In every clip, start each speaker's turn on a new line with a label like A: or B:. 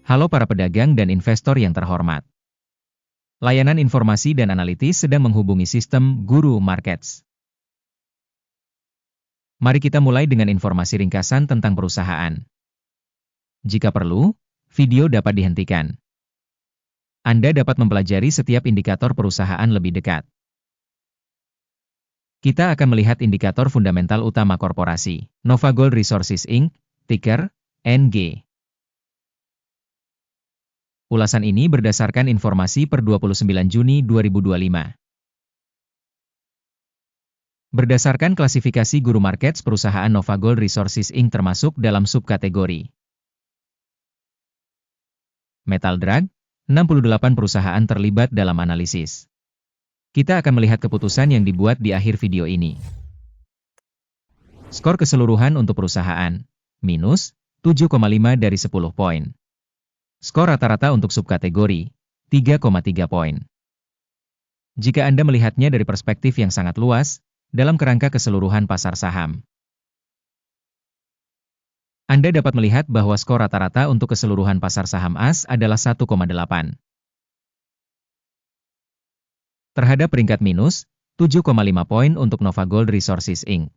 A: Halo para pedagang dan investor yang terhormat. Layanan informasi dan analitis sedang menghubungi sistem Guru Markets. Mari kita mulai dengan informasi ringkasan tentang perusahaan. Jika perlu, video dapat dihentikan. Anda dapat mempelajari setiap indikator perusahaan lebih dekat. Kita akan melihat indikator fundamental utama korporasi, NovaGold Resources Inc., ticker NG. Ulasan ini berdasarkan informasi per 29 Juni 2025. Berdasarkan klasifikasi Guru Markets, perusahaan NovaGold Resources Inc. termasuk dalam subkategori Metal Drag, 68 perusahaan terlibat dalam analisis. Kita akan melihat keputusan yang dibuat di akhir video ini. Skor keseluruhan untuk perusahaan, minus 7,5 dari 10 poin. Skor rata-rata untuk subkategori, 3,3 poin. Jika Anda melihatnya dari perspektif yang sangat luas, dalam kerangka keseluruhan pasar saham, Anda dapat melihat bahwa skor rata-rata untuk keseluruhan pasar saham AS adalah 1,8. Terhadap peringkat minus, 7,5 poin untuk NovaGold Resources Inc.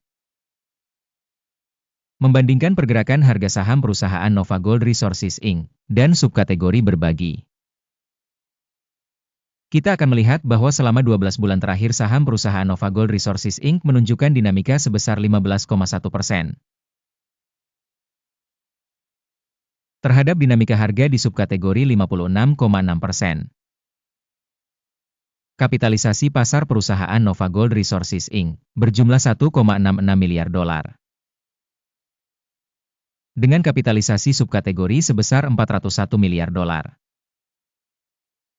A: Membandingkan pergerakan harga saham perusahaan NovaGold Resources Inc. dan subkategori berbagi. Kita akan melihat bahwa selama 12 bulan terakhir saham perusahaan NovaGold Resources Inc. menunjukkan dinamika sebesar 15,1%. Terhadap dinamika harga di subkategori 56,6%. Kapitalisasi pasar perusahaan NovaGold Resources Inc. berjumlah 1,66 miliar dolar. Dengan kapitalisasi subkategori sebesar 401 miliar dolar.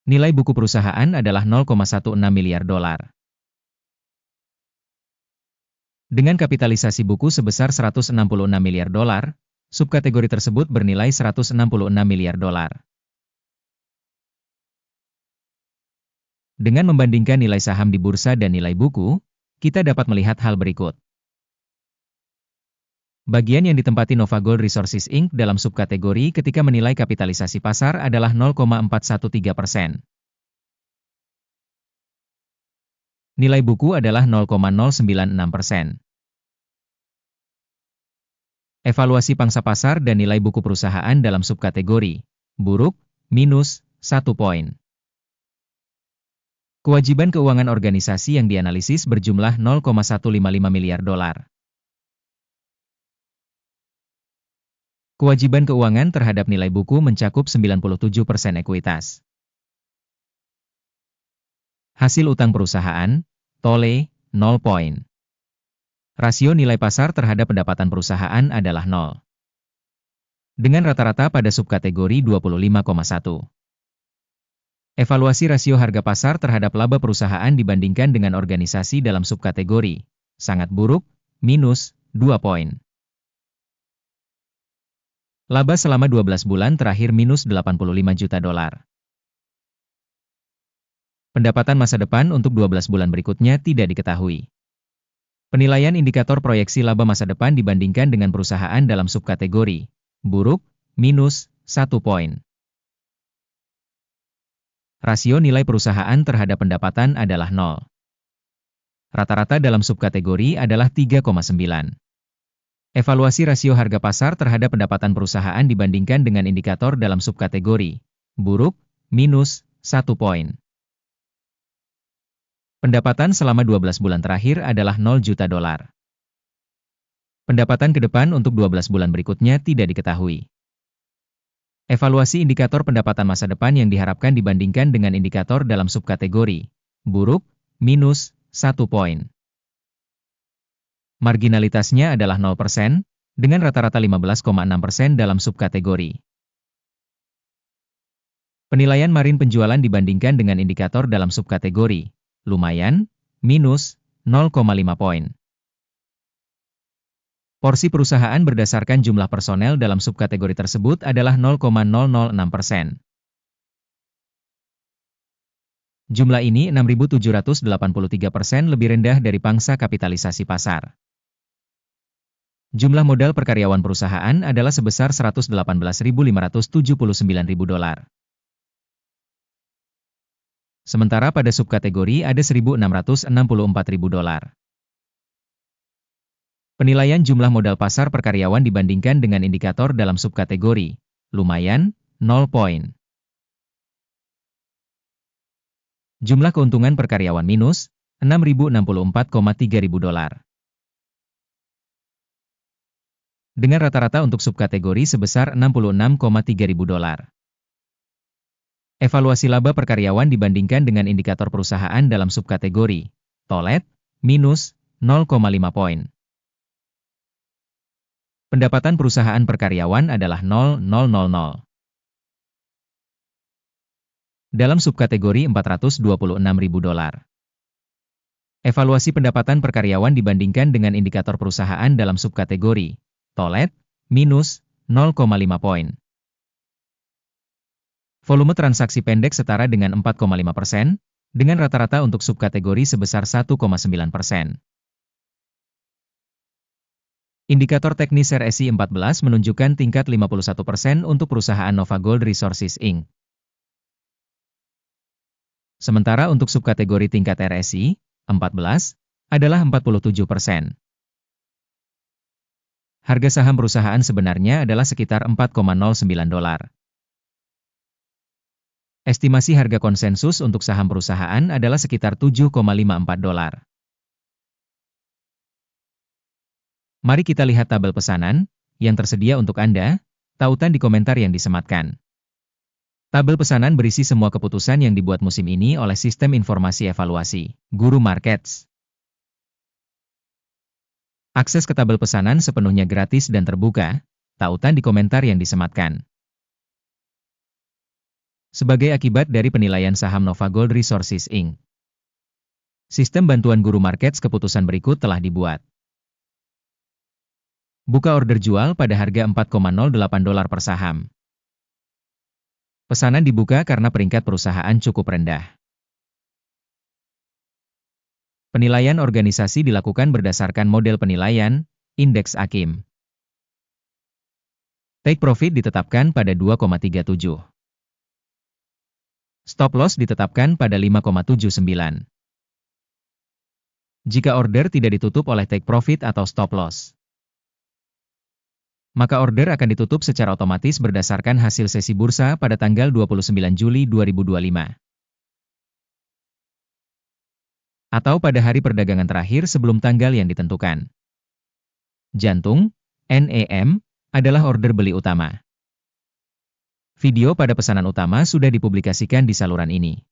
A: Nilai buku perusahaan adalah 0,16 miliar dolar. Dengan kapitalisasi buku sebesar 166 miliar dolar, subkategori tersebut bernilai 166 miliar dolar. Dengan membandingkan nilai saham di bursa dan nilai buku, kita dapat melihat hal berikut. Bagian yang ditempati NovaGold Resources Inc. dalam subkategori ketika menilai kapitalisasi pasar adalah 0,413%. Nilai buku adalah 0,096%. Evaluasi pangsa pasar dan nilai buku perusahaan dalam subkategori buruk, minus 1 poin. Kewajiban keuangan organisasi yang dianalisis berjumlah 0,155 miliar dolar. Kewajiban keuangan terhadap nilai buku mencakup 97% ekuitas. Hasil utang perusahaan, TOLE, 0 poin. Rasio nilai pasar terhadap pendapatan perusahaan adalah 0. Dengan rata-rata pada subkategori 25,1. Evaluasi rasio harga pasar terhadap laba perusahaan dibandingkan dengan organisasi dalam subkategori, sangat buruk, minus 2 poin. Laba selama 12 bulan terakhir minus 85 juta dolar. Pendapatan masa depan untuk 12 bulan berikutnya tidak diketahui. Penilaian indikator proyeksi laba masa depan dibandingkan dengan perusahaan dalam subkategori buruk, minus 1 poin. Rasio nilai perusahaan terhadap pendapatan adalah 0. Rata-rata dalam subkategori adalah 3,9. Evaluasi rasio harga pasar terhadap pendapatan perusahaan dibandingkan dengan indikator dalam subkategori buruk, minus 1 poin. Pendapatan selama 12 bulan terakhir adalah 0 juta dolar. Pendapatan ke depan untuk 12 bulan berikutnya tidak diketahui. Evaluasi indikator pendapatan masa depan yang diharapkan dibandingkan dengan indikator dalam subkategori buruk, minus 1 poin. Marginalitasnya adalah 0%, dengan rata-rata 15,6% dalam subkategori. Penilaian margin penjualan dibandingkan dengan indikator dalam subkategori lumayan, minus 0,5 poin. Porsi perusahaan berdasarkan jumlah personel dalam subkategori tersebut adalah 0,006%. Jumlah ini 6.783% lebih rendah dari pangsa kapitalisasi pasar. Jumlah modal per karyawan perusahaan adalah sebesar $118.579.000. Sementara pada subkategori ada $1.664.000. Penilaian jumlah modal pasar per karyawan dibandingkan dengan indikator dalam subkategori, lumayan, 0 poin. Jumlah keuntungan per karyawan minus, $6.064.300. Dengan rata-rata untuk subkategori sebesar $66.300. Evaluasi laba per karyawan dibandingkan dengan indikator perusahaan dalam subkategori, tolet, minus, 0,5 poin. Pendapatan perusahaan per karyawan adalah 0,000. Dalam subkategori $426.000. Evaluasi pendapatan per karyawan dibandingkan dengan indikator perusahaan dalam subkategori, tolet, minus, 0,5 poin. Volume transaksi pendek setara dengan 4,5%, dengan rata-rata untuk subkategori sebesar 1,9%. Indikator teknis RSI 14 menunjukkan tingkat 51% untuk perusahaan Nova Gold Resources Inc. Sementara untuk subkategori tingkat RSI 14 adalah 47%. Harga saham perusahaan sebenarnya adalah sekitar $4,09. Estimasi harga konsensus untuk saham perusahaan adalah sekitar $7,54. Mari kita lihat tabel pesanan yang tersedia untuk Anda, tautan di komentar yang disematkan. Tabel pesanan berisi semua keputusan yang dibuat musim ini oleh Sistem Informasi Evaluasi, Guru Markets. Akses ke tabel pesanan sepenuhnya gratis dan terbuka, tautan di komentar yang disematkan. Sebagai akibat dari penilaian saham Nova Gold Resources Inc. Sistem bantuan Guru Markets keputusan berikut telah dibuat. Buka order jual pada harga $4,08 per saham. Pesanan dibuka karena peringkat perusahaan cukup rendah. Penilaian organisasi dilakukan berdasarkan model penilaian, Indeks AKIM. Take profit ditetapkan pada 2,37. Stop loss ditetapkan pada 5,79. Jika order tidak ditutup oleh take profit atau stop loss, maka order akan ditutup secara otomatis berdasarkan hasil sesi bursa pada tanggal 29 Juli 2025. Atau pada hari perdagangan terakhir sebelum tanggal yang ditentukan. Jantung, NEM, adalah order beli utama. Video pada pesanan utama sudah dipublikasikan di saluran ini.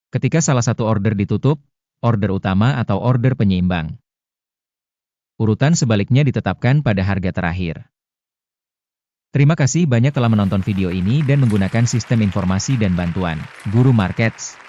A: Ketika salah satu order ditutup, order utama atau order penyeimbang. Urutan sebaliknya ditetapkan pada harga terakhir. Terima kasih banyak telah menonton video ini dan menggunakan sistem informasi dan bantuan Guru Markets.